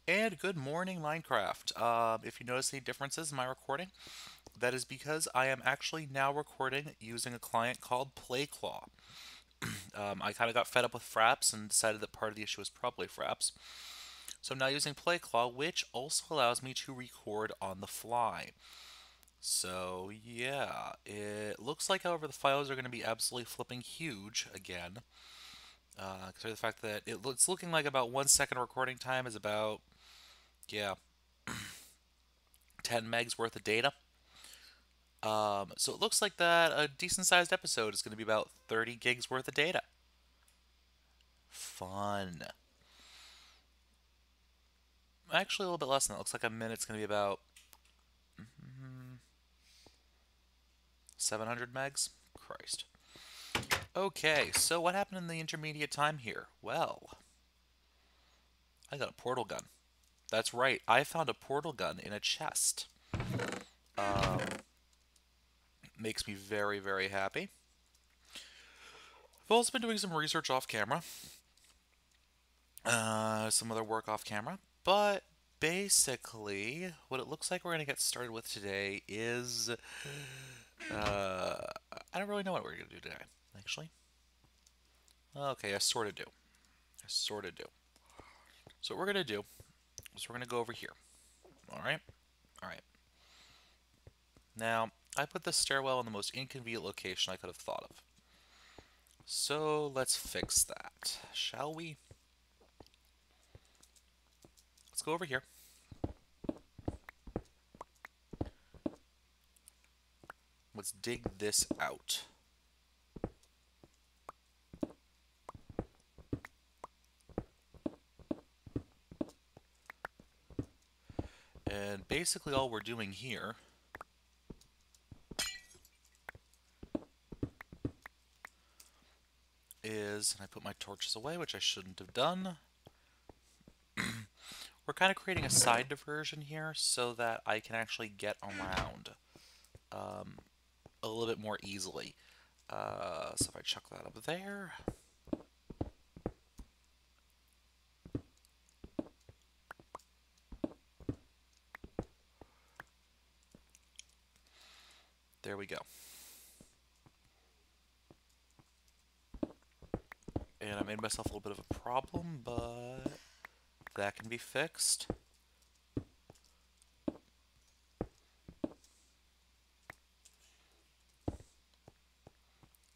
And good morning, Minecraft. If you notice any differences in my recording, that is because I am actually now recording using a client called PlayClaw. I kind of got fed up with Fraps and decided that part of the issue was probably Fraps. So I'm now using PlayClaw, which also allows me to record on the fly. So yeah, it looks like, however, the files are going to be absolutely flipping huge again. Considering the fact that it's looking like about 1 second recording time is about, yeah, 10 megs worth of data. So it looks like that a decent sized episode is going to be about 30 gigs worth of data. Fun. Actually, a little bit less than that. Looks like a minute's going to be about 700 megs. Christ. Okay, so what happened in the intermediate time here? Well, I got a portal gun. That's right, I found a portal gun in a chest. Um, Makes me very, very happy. I've also been doing some research off camera. Some other work off camera. But basically, what it looks like we're going to get started with today is... I don't really know what we're going to do today, actually. Okay, I sort of do. I sort of do. So what we're going to do is we're going to go over here. Alright? Alright. Now, I put the stairwell in the most inconvenient location I could have thought of. So let's fix that, shall we? Let's go over here. Let's dig this out. And basically all we're doing here is, and I put my torches away, which I shouldn't have done. We're kind of creating a side diversion here so that I can actually get around a little bit more easily. So if I chuck that up there. There we go. And I made myself a little bit of a problem, but that can be fixed.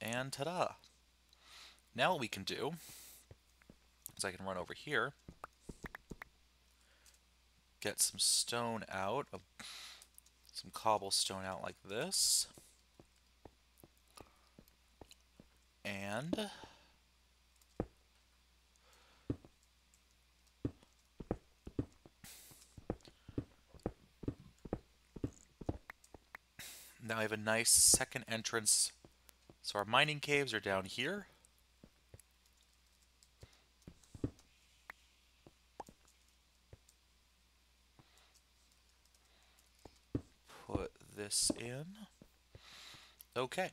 And ta-da! Now what we can do is I can run over here, get some stone out, some cobblestone out like this, and now I have a nice second entrance. So our mining caves are down here. Put this in. Okay.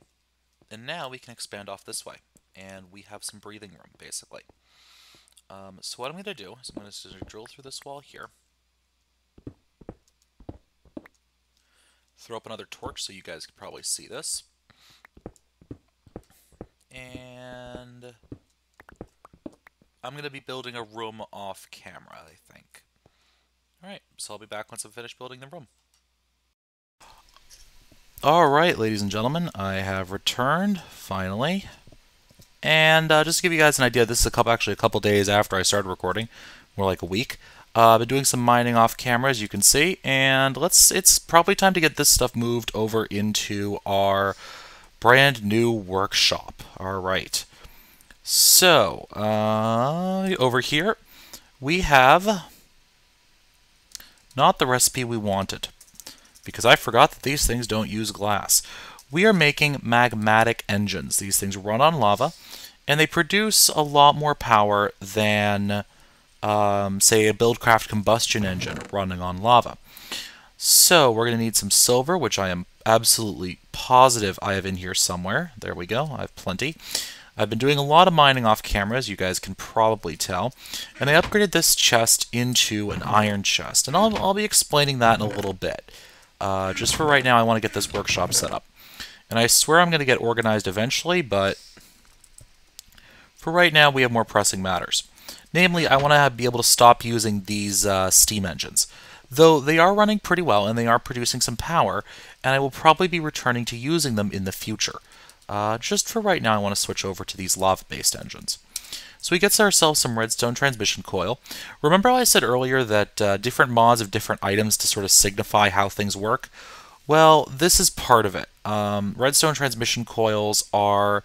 And now we can expand off this way. And we have some breathing room, basically. So what I'm going to do is I'm going to drill through this wall here. Throw up another torch so you guys can probably see this. And I'm going to be building a room off camera, I think. Alright, so I'll be back once I'm finished building the room. Alright, ladies and gentlemen, I have returned, finally. And just to give you guys an idea, this is actually a couple days after I started recording, more like a week. I've been doing some mining off camera, as you can see, and it's probably time to get this stuff moved over into our brand new workshop. Alright. So, over here, we have not the recipe we wanted, because I forgot that these things don't use glass. We are making magmatic engines. These things run on lava, and they produce a lot more power than, say, a Buildcraft combustion engine running on lava. So we're going to need some silver, which I am absolutely positive I have in here somewhere. There we go. I have plenty. I've been doing a lot of mining off camera, as you guys can probably tell, and I upgraded this chest into an iron chest, and I'll be explaining that in a little bit. Just for right now, I want to get this workshop set up. And I swear I'm going to get organized eventually, but for right now, we have more pressing matters. Namely, I want to be able to stop using these steam engines. Though they are running pretty well and they are producing some power, and I will probably be returning to using them in the future. Just for right now, I want to switch over to these lava-based engines. So we get ourselves some redstone transmission coil. Remember how I said earlier that different mods have different items to sort of signify how things work? Well, this is part of it. Redstone transmission coils are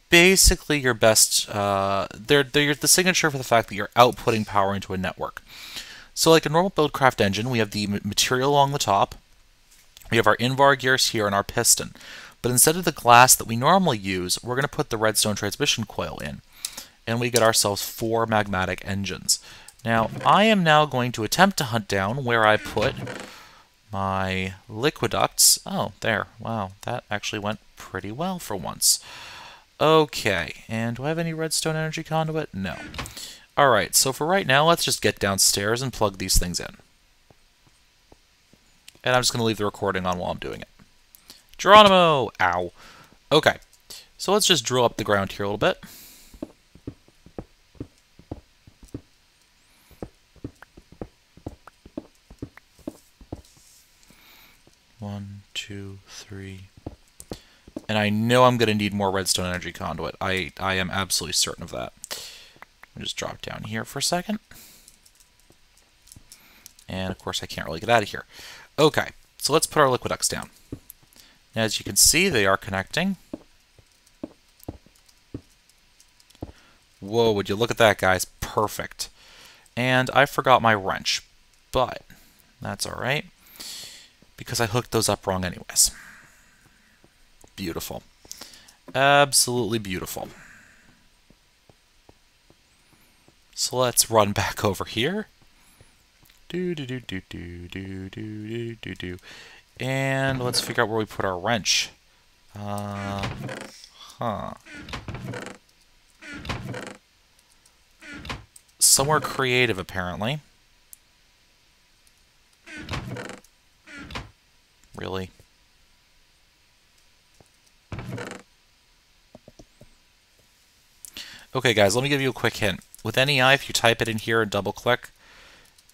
basically your best, they're the signature for the fact that you're outputting power into a network. So like a normal Buildcraft engine, we have the material along the top, we have our invar gears here and our piston. But instead of the glass that we normally use, we're going to put the redstone transmission coil in. And we get ourselves 4 magmatic engines. Now, I am now going to attempt to hunt down where I put my liquiducts. Oh, there. Wow, that actually went pretty well for once. Okay, and do I have any redstone energy conduit? No. Alright, so for right now, let's just get downstairs and plug these things in. And I'm just going to leave the recording on while I'm doing it. Geronimo! Ow. Okay, so let's just drill up the ground here a little bit. One, two, three. And I know I'm going to need more redstone energy conduit. I am absolutely certain of that. Let me just drop down here for a second. And of course I can't really get out of here. Okay, so let's put our liquiducts down. As you can see, they are connecting. Whoa, would you look at that, guys? Perfect. And I forgot my wrench, but that's alright, because I hooked those up wrong anyways. Beautiful. Absolutely beautiful. So let's run back over here. And let's figure out where we put our wrench. Somewhere creative, apparently. Really? Okay, guys, let me give you a quick hint. With NEI, if you type it in here and double-click,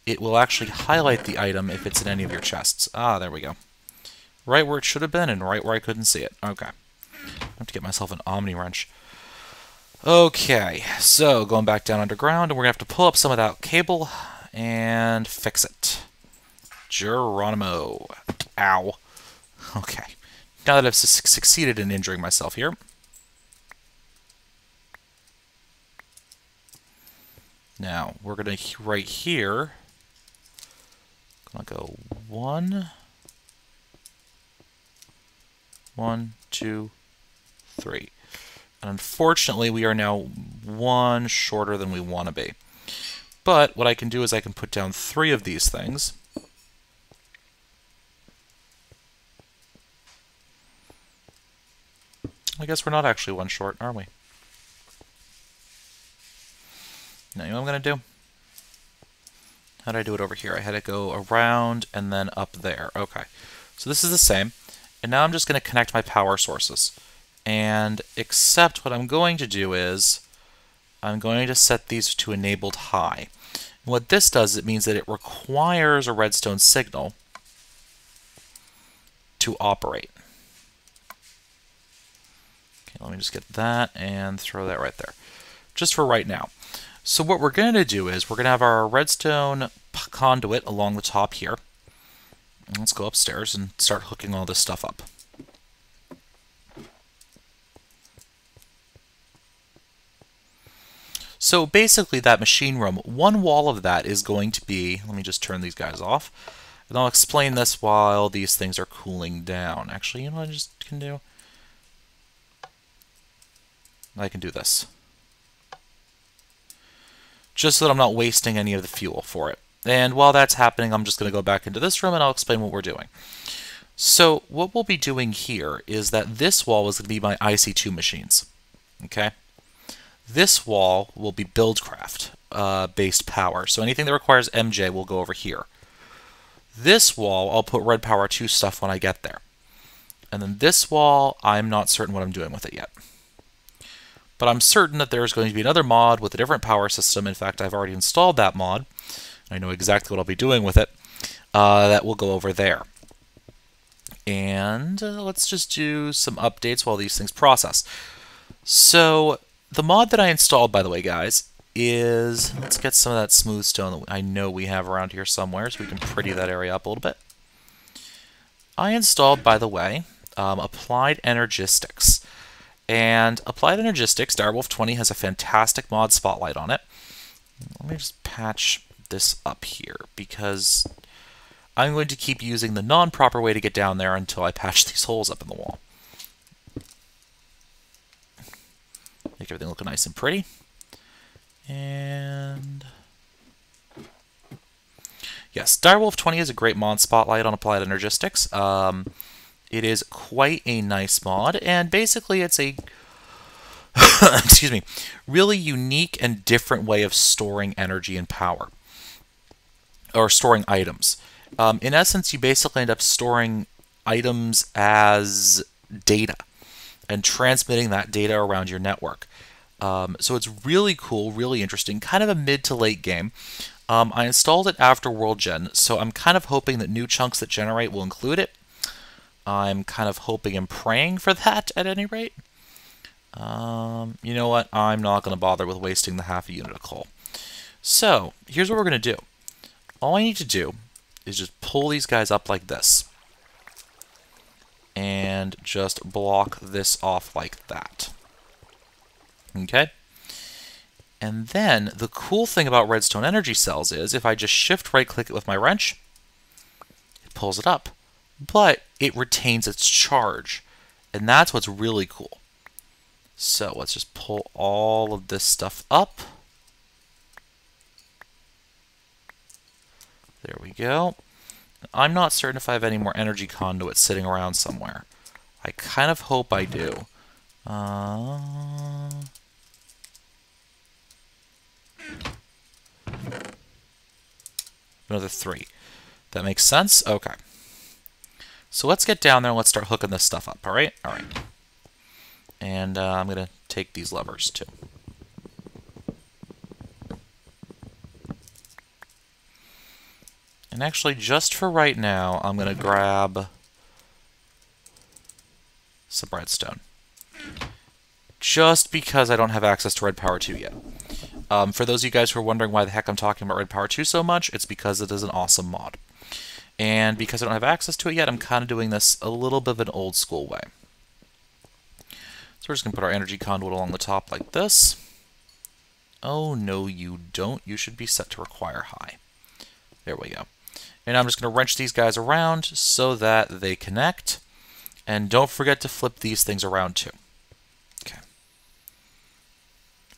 it will actually highlight the item if it's in any of your chests. Ah, there we go. Right where it should have been and right where I couldn't see it. Okay. I have to get myself an Omni wrench. Okay, so going back down underground, and we're going to have to pull up some of that cable and fix it. Geronimo. Ow. Okay. Now that I've succeeded in injuring myself here. Now, we're going to, right here, going to go 1, 2, 3. And unfortunately, we are now 1 shorter than we want to be. But what I can do is I can put down 3 of these things. I guess we're not actually 1 short, are we? Now, you know what I'm going to do? How did I do it over here? I had to go around and then up there. Okay. So this is the same. And now I'm just going to connect my power sources. And except what I'm going to do is I'm going to set these to enabled high. And what this does, it means that it requires a redstone signal to operate. Okay, let me just get that and throw that right there. Just for right now. So what we're going to do is we're going to have our redstone conduit along the top here. And let's go upstairs and start hooking all this stuff up. So basically that machine room, one wall of that is going to be, let me just turn these guys off, and I'll explain this while these things are cooling down. Actually, you know what I just can do? I can do this. Just so that I'm not wasting any of the fuel for it. And while that's happening, I'm just going to go back into this room and I'll explain what we're doing. So what we'll be doing here is that this wall is going to be my IC2 machines. Okay. This wall will be Buildcraft based power. So anything that requires MJ will go over here. This wall, I'll put Red Power 2 stuff when I get there. And then this wall, I'm not certain what I'm doing with it yet. But I'm certain that there's going to be another mod with a different power system. In fact, I've already installed that mod. I know exactly what I'll be doing with it. That will go over there. And let's just do some updates while these things process. So the mod that I installed, by the way, guys, is, let's get some of that smooth stone that I know we have around here somewhere so we can pretty that area up a little bit. I installed, by the way, Applied Energistics. And Applied Energistics, Direwolf 20 has a fantastic mod spotlight on it. Let me just patch this up here because I'm going to keep using the non-proper way to get down there until I patch these holes up in the wall. Make everything look nice and pretty. And yes, Direwolf 20 is a great mod spotlight on Applied Energistics. It is quite a nice mod, and basically it's a excuse me, really unique and different way of storing energy and power, or storing items. In essence, you basically end up storing items as data and transmitting that data around your network. So it's really cool, really interesting, kind of a mid to late game. I installed it after World Gen, so I'm kind of hoping that new chunks that generate will include it. I'm kind of hoping and praying for that at any rate. You know what? I'm not going to bother with wasting the half a unit of coal. So here's what we're going to do. All I need to do is just pull these guys up like this. And just block this off like that. Okay? And then the cool thing about redstone energy cells is if I just shift right click it with my wrench, it pulls it up. But it retains its charge. And that's what's really cool. So let's just pull all of this stuff up. There we go. I'm not certain if I have any more energy conduits sitting around somewhere. I kind of hope I do. Another 3. That makes sense? Okay. So let's get down there and let's start hooking this stuff up, alright? Alright. And I'm going to take these levers too. And actually, just for right now, I'm going to grab some redstone. Just because I don't have access to Red Power 2 yet. For those of you guys who are wondering why the heck I'm talking about Red Power 2 so much, it's because it is an awesome mod. And because I don't have access to it yet, I'm kind of doing this a little bit of an old school way. So we're just going to put our energy conduit along the top like this. Oh, no, you don't. You should be set to require high. There we go. And I'm just going to wrench these guys around so that they connect. And don't forget to flip these things around too. Okay.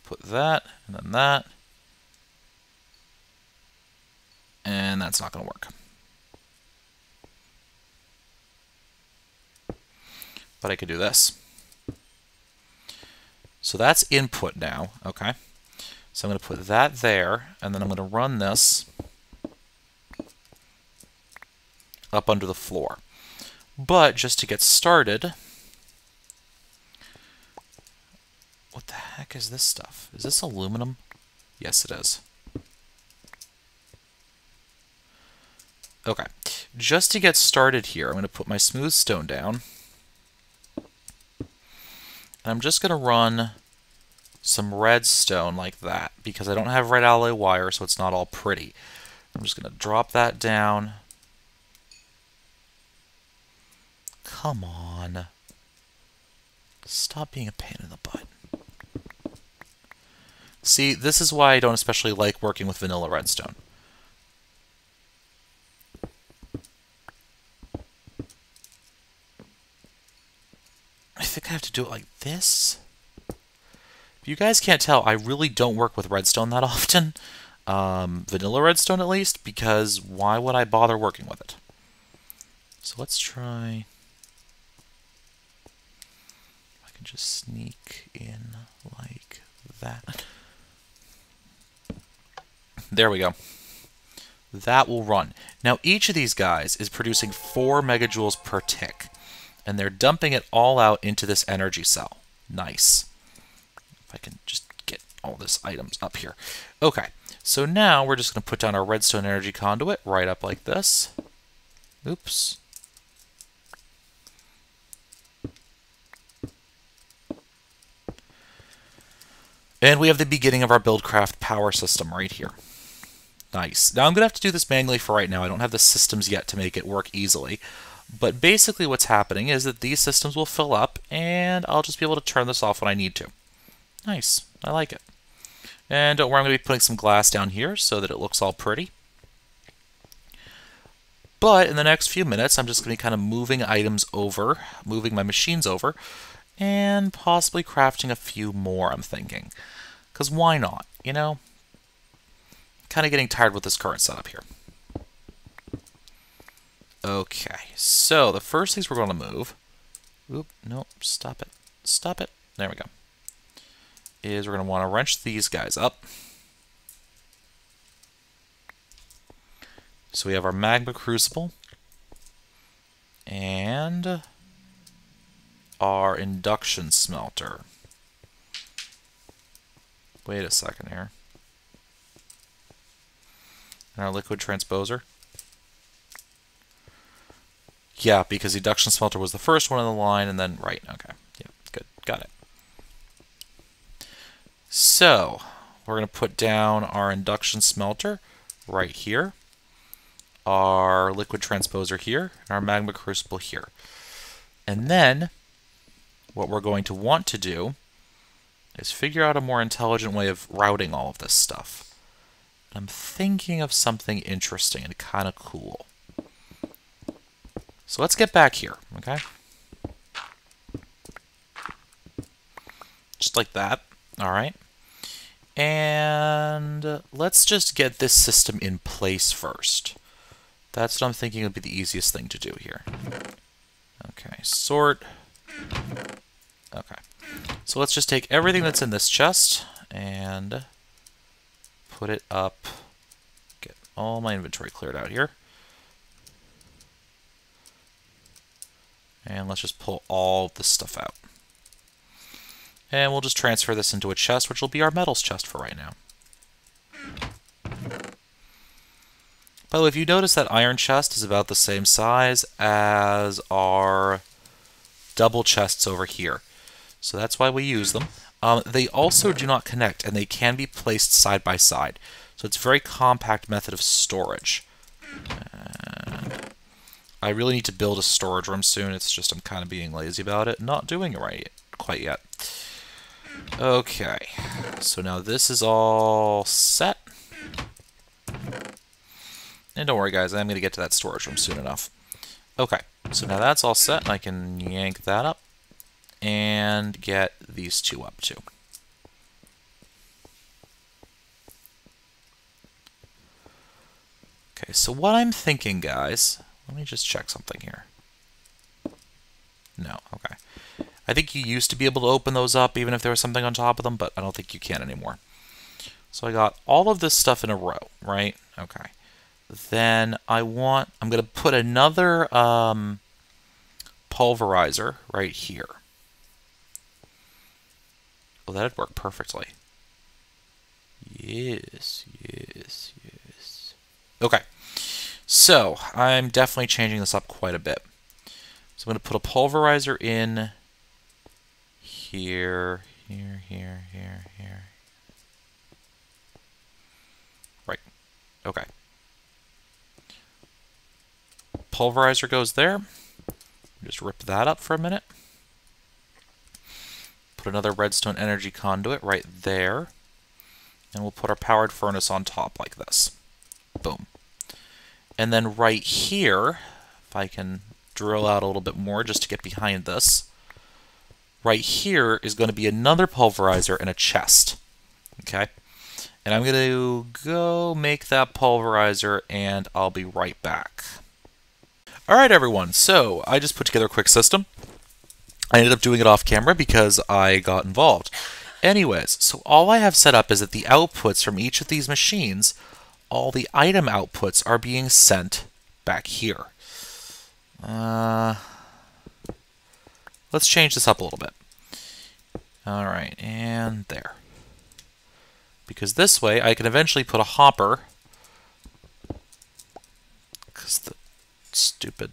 Put that, and then that. And that's not going to work. But I could do this. So that's input now, okay? So I'm going to put that there, and then I'm going to run this up under the floor. But just to get started, what the heck is this stuff? Is this aluminum? Yes, it is. Okay, just to get started here, I'm going to put my smooth stone down. And I'm just going to run some redstone like that, because I don't have red alloy wire, so it's not all pretty. I'm just going to drop that down. Come on. Stop being a pain in the butt. See, this is why I don't especially like working with vanilla redstone. I think I have to do it like this. If you guys can't tell, I really don't work with redstone that often. Vanilla redstone at least, because why would I bother working with it? So let's try... I can just sneak in like that. There we go. That will run. Now each of these guys is producing 4 megajoules per tick, and they're dumping it all out into this energy cell. Nice. If I can just get all this items up here. Okay, so now we're just going to put down our redstone energy conduit right up like this. Oops. And we have the beginning of our Buildcraft power system right here. Nice. Now I'm going to have to do this manually for right now. I don't have the systems yet to make it work easily. But basically what's happening is that these systems will fill up, and I'll just be able to turn this off when I need to. Nice. I like it. And don't worry, I'm going to be putting some glass down here so that it looks all pretty. But in the next few minutes, I'm just going to be kind of moving items over, moving my machines over, and possibly crafting a few more, I'm thinking. Because why not, you know? Kind of getting tired with this current setup here. Okay, so the first things we're going to move... Oop, nope, stop it. Stop it. There we go. Is we're going to want to wrench these guys up. So we have our magma crucible. And our induction smelter. Wait a second here. And our liquid transposer. Yeah, because the induction smelter was the first one in the line, and then, right, okay. Yeah, good, got it. So, we're going to put down our induction smelter right here, our liquid transposer here, and our magma crucible here. And then, what we're going to want to do is figure out a more intelligent way of routing all of this stuff. I'm thinking of something interesting and kind of cool. So let's get back here, okay? Just like that, all right? And let's just get this system in place first. That's what I'm thinking would be the easiest thing to do here. Okay, sort. Okay. So let's just take everything that's in this chest and put it up. Get all my inventory cleared out here. And let's just pull all of this stuff out. And we'll just transfer this into a chest, which will be our metals chest for right now. By the way, if you notice, that iron chest is about the same size as our double chests over here. So that's why we use them. They also do not connect, and they can be placed side by side. So it's a very compact method of storage. I really need to build a storage room soon. It's just I'm kind of being lazy about it. Not doing it right quite yet. Okay. So now this is all set. And don't worry, guys. I'm going to get to that storage room soon enough. Okay. So now that's all set. And I can yank that up. And get these two up, too. Okay. So what I'm thinking, guys... Let me just check something here. No, okay. I think you used to be able to open those up even if there was something on top of them, but I don't think you can anymore. So I got all of this stuff in a row, right? Okay. Then I'm going to put another pulverizer right here. Well, that'd work perfectly. Yes, yes, yes. Okay. So, I'm definitely changing this up quite a bit. So I'm going to put a pulverizer in here, here, here, here, here. Right. Okay. Pulverizer goes there. Just rip that up for a minute. Put another redstone energy conduit right there. And we'll put our powered furnace on top like this. Boom. And then right here, if I can drill out a little bit more just to get behind this, right here is going to be another pulverizer and a chest. Okay? And I'm going to go make that pulverizer, and I'll be right back. Alright, everyone. So, I just put together a quick system. I ended up doing it off camera because I got involved. Anyways, so all I have set up is that the outputs from each of these machines, all the item outputs are being sent back here. Let's change this up a little bit. All right, and there. Because this way I can eventually put a hopper. Because the stupid...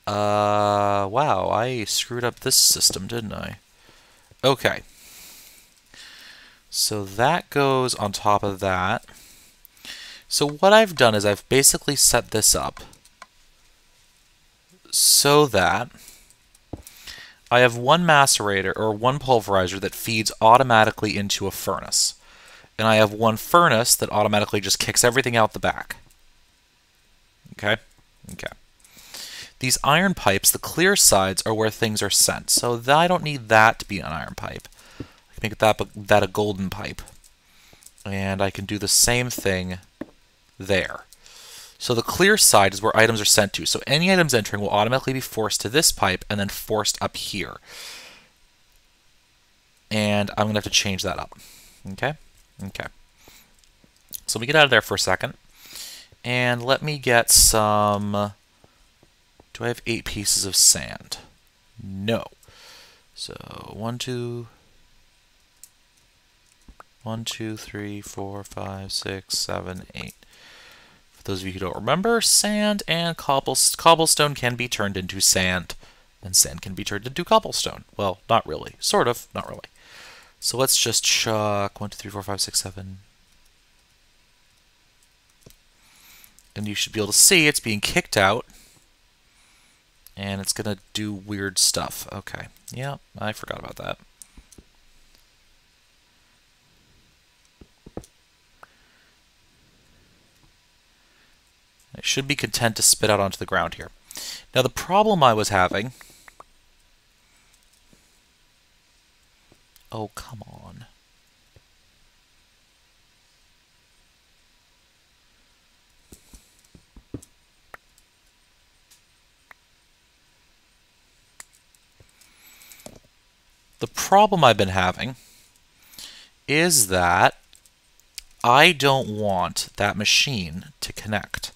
wow, I screwed up this system, didn't I? Okay. So that goes on top of that. So what I've done is I've basically set this up so that I have one macerator or one pulverizer that feeds automatically into a furnace. And I have one furnace that automatically just kicks everything out the back. Okay? Okay. These iron pipes, the clear sides, are where things are sent. So I don't need that to be an iron pipe. I can make that a golden pipe. And I can do the same thing there. So the clear side is where items are sent to. So any items entering will automatically be forced to this pipe and then forced up here. And I'm going to have to change that up. Okay? Okay. So let me get out of there for a second. And let me get some... Do I have 8 pieces of sand? No. So 1, 2, 3, 4, 5, 6, 7, 8. For those of you who don't remember, sand and cobblestone can be turned into sand, and sand can be turned into cobblestone. Well, not really. Sort of, not really. So let's just chuck 1, 2, 3, 4, 5, 6, 7. And you should be able to see it's being kicked out. And it's going to do weird stuff. Okay. Yeah, I forgot about that. It should be content to spit out onto the ground here. Now the problem I was having... Oh, come on. The problem I've been having is that I don't want that machine to connect.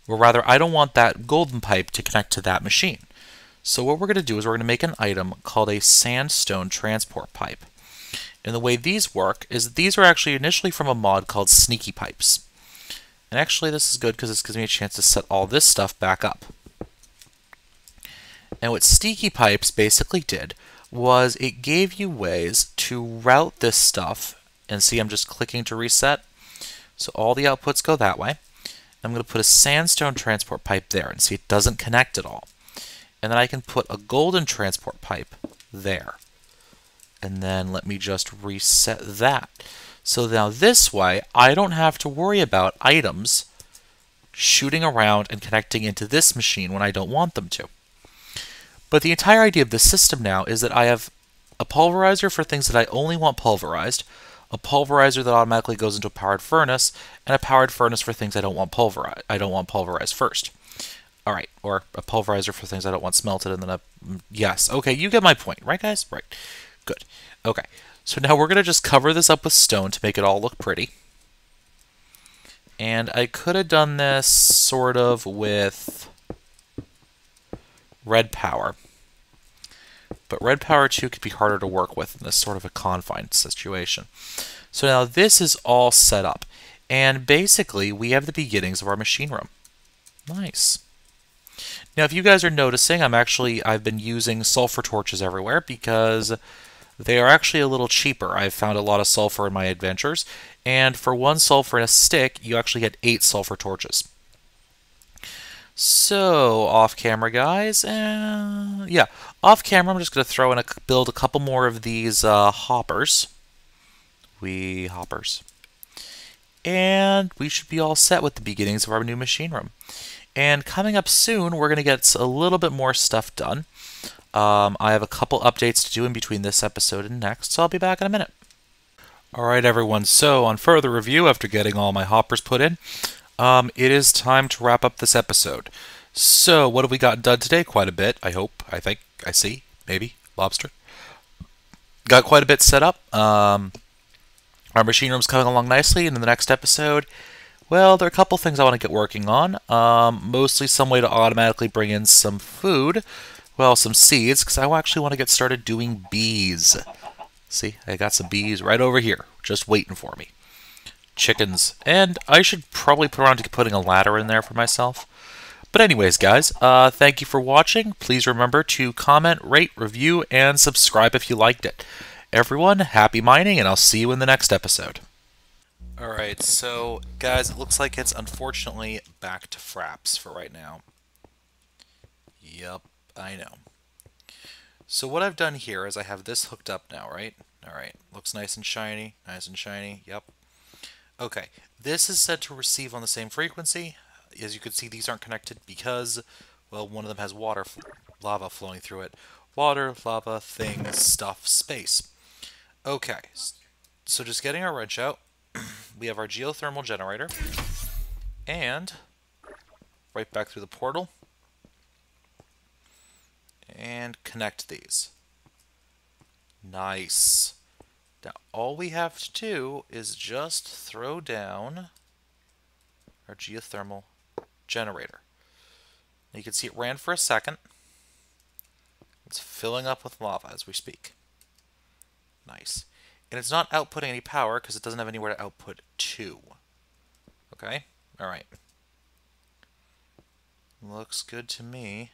Or rather, I don't want that golden pipe to connect to that machine. So what we're going to do is we're going to make an item called a sandstone transport pipe. And the way these work is that these are actually initially from a mod called Sneaky Pipes. And actually this is good because this gives me a chance to set all this stuff back up. And what Sneaky Pipes basically did was it gave you ways to route this stuff. And see, I'm just clicking to reset. So all the outputs go that way. I'm going to put a sandstone transport pipe there, and see, it doesn't connect at all. And then I can put a golden transport pipe there. And then let me just reset that. So now this way, I don't have to worry about items shooting around and connecting into this machine when I don't want them to. But the entire idea of this system now is that I have a pulverizer for things that I only want pulverized, a pulverizer that automatically goes into a powered furnace, and a powered furnace for things I don't want pulverized. I don't want pulverized first. All right, or a pulverizer for things I don't want smelted, and then a... Yes, okay, you get my point, right, guys? Right, good. Okay, so now we're going to just cover this up with stone to make it all look pretty. And I could have done this sort of with red power. But red power 2 could be harder to work with in this sort of a confined situation. So now this is all set up. And basically, we have the beginnings of our machine room. Nice. Now, if you guys are noticing, I've been using sulfur torches everywhere because they are actually a little cheaper. I've found a lot of sulfur in my adventures. And for 1 sulfur in a stick, you actually get 8 sulfur torches. So, off camera, guys, yeah, off camera, I'm just going to build a couple more of these hoppers. Hoppers. And we should be all set with the beginnings of our new machine room. And coming up soon, we're going to get a little bit more stuff done. I have a couple updates to do in between this episode and next, so I'll be back in a minute. Alright, everyone, so on further review, after getting all my hoppers put in, it is time to wrap up this episode. So, what have we gotten done today? Quite a bit, I hope, I think. I see. Maybe. Lobster. Got quite a bit set up. Our machine room's coming along nicely, and in the next episode, well, there are a couple things I want to get working on. Mostly some way to automatically bring in some food. Well, some seeds, because I actually want to get started doing bees. See, I got some bees right over here, just waiting for me. Chickens, and I should probably put around to putting a ladder in there for myself. But anyways, guys, thank you for watching. Please remember to comment, rate, review, and subscribe if you liked it. Everyone, happy mining, and I'll see you in the next episode. Alright, so guys, it looks like it's unfortunately back to fraps for right now. Yep, I know. So what I've done here is I have this hooked up now, right? Alright, looks nice and shiny, yep. Okay, this is set to receive on the same frequency. As you can see, these aren't connected because, well, one of them has lava flowing through it. Water, lava, things, stuff, space. Okay, so just getting our wrench out, we have our geothermal generator, and right back through the portal, and connect these. Nice. Now, all we have to do is just throw down our geothermal generator. Now, you can see it ran for a second. It's filling up with lava as we speak. Nice. And it's not outputting any power because it doesn't have anywhere to output to. Okay? Alright. Looks good to me.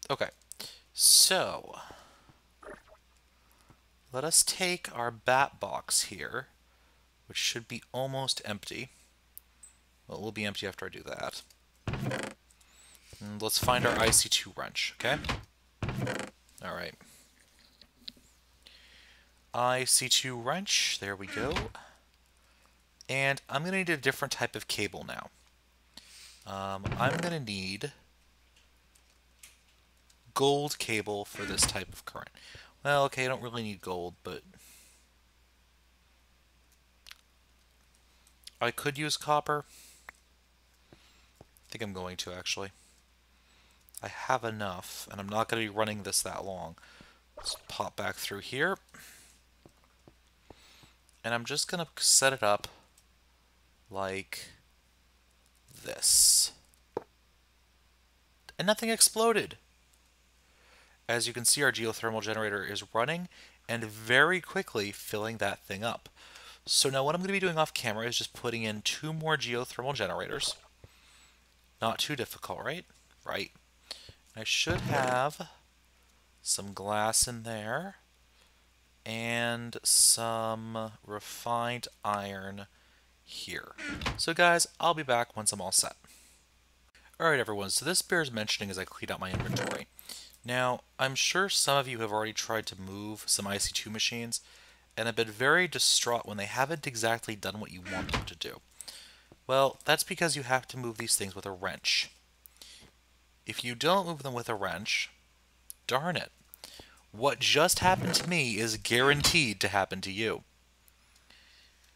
Okay. So, let us take our bat box here, which should be almost empty. Well, it will be empty after I do that. And let's find our IC2 wrench, okay? Alright. IC2 wrench, there we go. And I'm going to need a different type of cable now. I'm going to need gold cable for this type of current. Well, okay, I don't really need gold, but I could use copper. I think I'm going to, actually. I have enough, and I'm not going to be running this that long. Let's pop back through here. And I'm just going to set it up like this. And nothing exploded. As you can see, our geothermal generator is running and very quickly filling that thing up. So now what I'm going to be doing off camera is just putting in 2 more geothermal generators. Not too difficult, right? Right. I should have some glass in there and some refined iron here. So guys, I'll be back once I'm all set. Alright everyone, so this bears mentioning as I clean out my inventory. Now, I'm sure some of you have already tried to move some IC2 machines and have been very distraught when they haven't exactly done what you want them to do. Well, that's because you have to move these things with a wrench. If you don't move them with a wrench, darn it, what just happened to me is guaranteed to happen to you.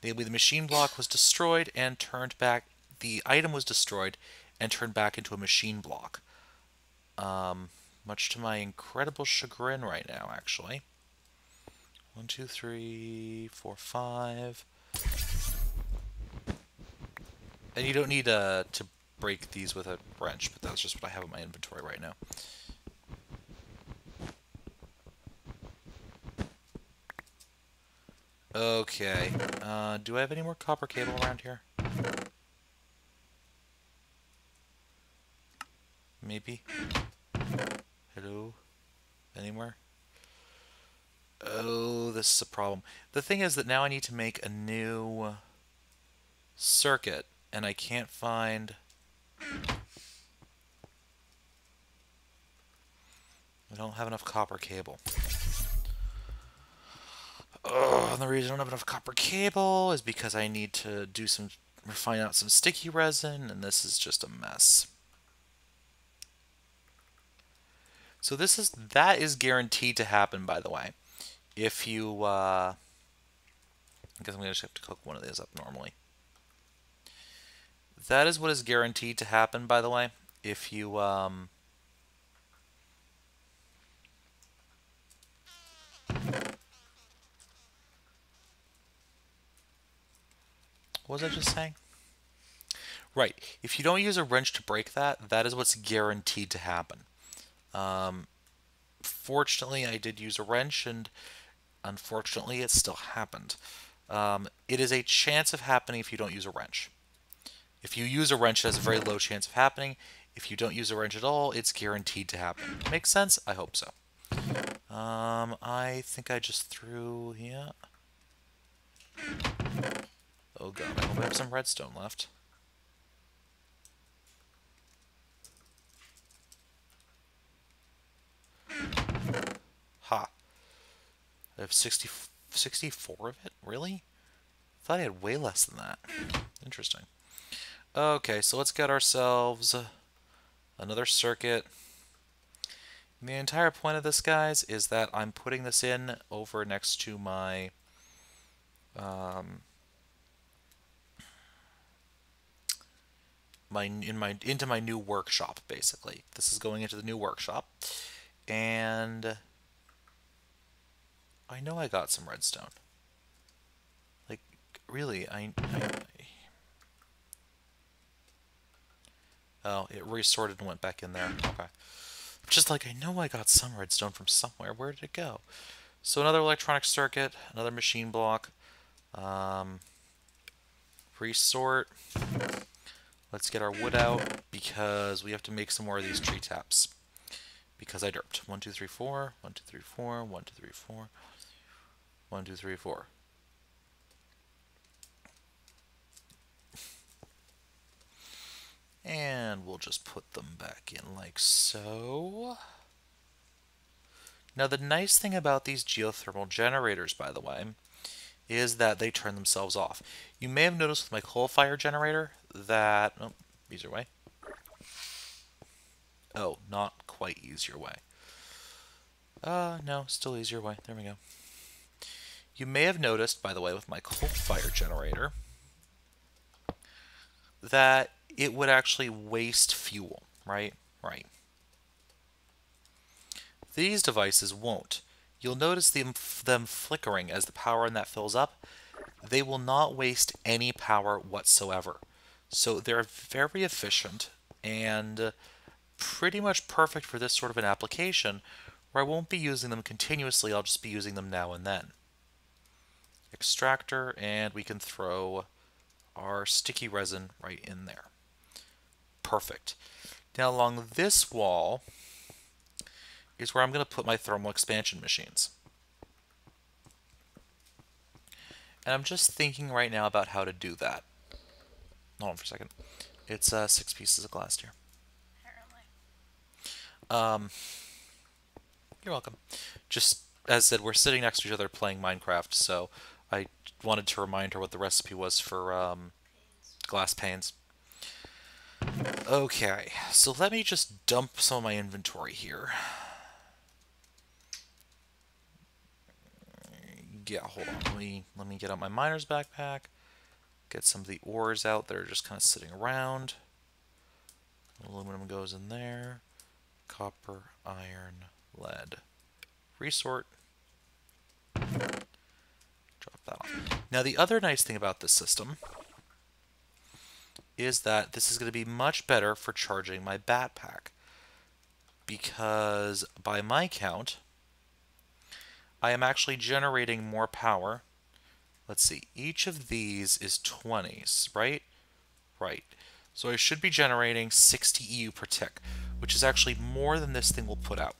Namely, the machine block was destroyed and turned back, the item was destroyed and turned back into a machine block. Much to my incredible chagrin right now, actually. 1, 2, 3, 4, 5. And you don't need to break these with a wrench, but that's just what I have in my inventory right now. Okay. Do I have any more copper cable around here? Maybe? Hello? Anywhere? Oh, this is a problem. The thing is that now I need to make a new circuit, and I can't find... I don't have enough copper cable. Oh, and the reason I don't have enough copper cable is because I need to do refine out some sticky resin, and this is just a mess. So that is guaranteed to happen, by the way. If you, I guess I'm going to just have to cook one of these up normally. That is what is guaranteed to happen, by the way. if you what was I just saying? Right. If you don't use a wrench to break that, that is what's guaranteed to happen. Fortunately, I did use a wrench, and unfortunately, it still happened. It is a chance of happening if you don't use a wrench. If you use a wrench, it has a very low chance of happening. If you don't use a wrench at all, it's guaranteed to happen. Makes sense? I hope so. I think I just threw, yeah. Oh god, I hope I have some redstone left. Ha. I have 64 of it? Really? I thought I had way less than that. Interesting. Okay, so let's get ourselves another circuit. And the entire point of this, guys, is that I'm putting this in over next to my into my new workshop. Basically, this is going into the new workshop, and I know I got some redstone. Like, really, oh, it resorted and went back in there. Okay. Just like, I know I got some redstone from somewhere. Where did it go? So another electronic circuit, another machine block. Resort. Let's get our wood out because we have to make some more of these tree taps. Because I derped. 1, 2, 3, 4. 1, 2, 3, 4. 1, 2, 3, 4. 1, 2, 3, 4. And we'll just put them back in like so. Now the nice thing about these geothermal generators, by the way, is that they turn themselves off. You may have noticed with my coal fire generator that... Oh, easier way. Oh, not quite easier way. No, still easier way. There we go. You may have noticed, by the way, with my coal fire generator, that it would actually waste fuel, right? Right. These devices won't. You'll notice them flickering as the power in that fills up. They will not waste any power whatsoever. So they're very efficient and pretty much perfect for this sort of an application where I won't be using them continuously, I'll just be using them now and then. Extractor, and we can throw our sticky resin right in there. Perfect. Now along this wall is where I'm going to put my thermal expansion machines. And I'm just thinking right now about how to do that. Hold on for a second. It's 6 pieces of glass here. You're welcome. Just as I said, we're sitting next to each other playing Minecraft, so I wanted to remind her what the recipe was for glass panes. Okay, so let me just dump some of my inventory here. Yeah, hold on. Let me get out my miner's backpack. Get some of the ores out that are just kind of sitting around. Aluminum goes in there. Copper, iron, lead. Resort. Drop that off. Now the other nice thing about this system is that this is going to be much better for charging my backpack. Because by my count, I am actually generating more power. Let's see, each of these is 20s, right? Right. So I should be generating 60 EU per tick, which is actually more than this thing will put out.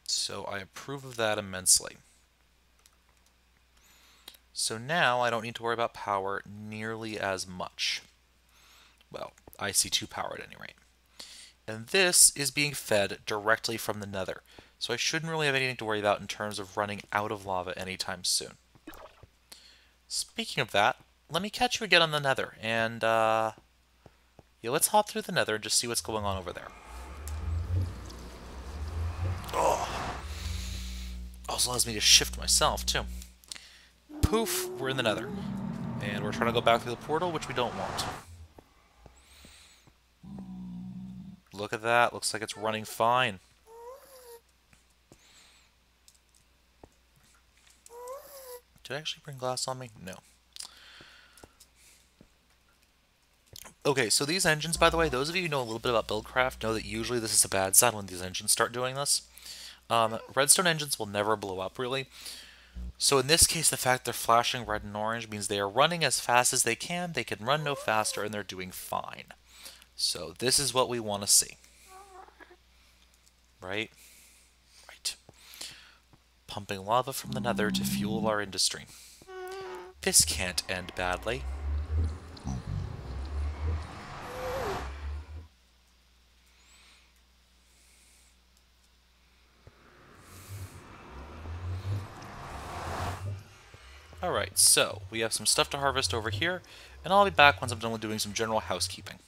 So I approve of that immensely. So now I don't need to worry about power nearly as much. Well, IC2 power at any rate. And this is being fed directly from the nether. So I shouldn't really have anything to worry about in terms of running out of lava anytime soon. Speaking of that, let me catch you again on the nether. And, yeah, let's hop through the nether and just see what's going on over there. Oh. Also allows me to shift myself, too. Poof, we're in the nether. And we're trying to go back through the portal, which we don't want. Look at that. Looks like it's running fine. Did I actually bring glass on me? No. Okay, so these engines, by the way, those of you who know a little bit about Buildcraft know that usually this is a bad sign when these engines start doing this. Redstone engines will never blow up, really. So in this case, the fact they're flashing red and orange means they are running as fast as they can. They can run no faster, and they're doing fine. So this is what we want to see. Right? Right. Pumping lava from the nether to fuel our industry. This can't end badly. Alright, so we have some stuff to harvest over here, and I'll be back once I'm done with doing some general housekeeping.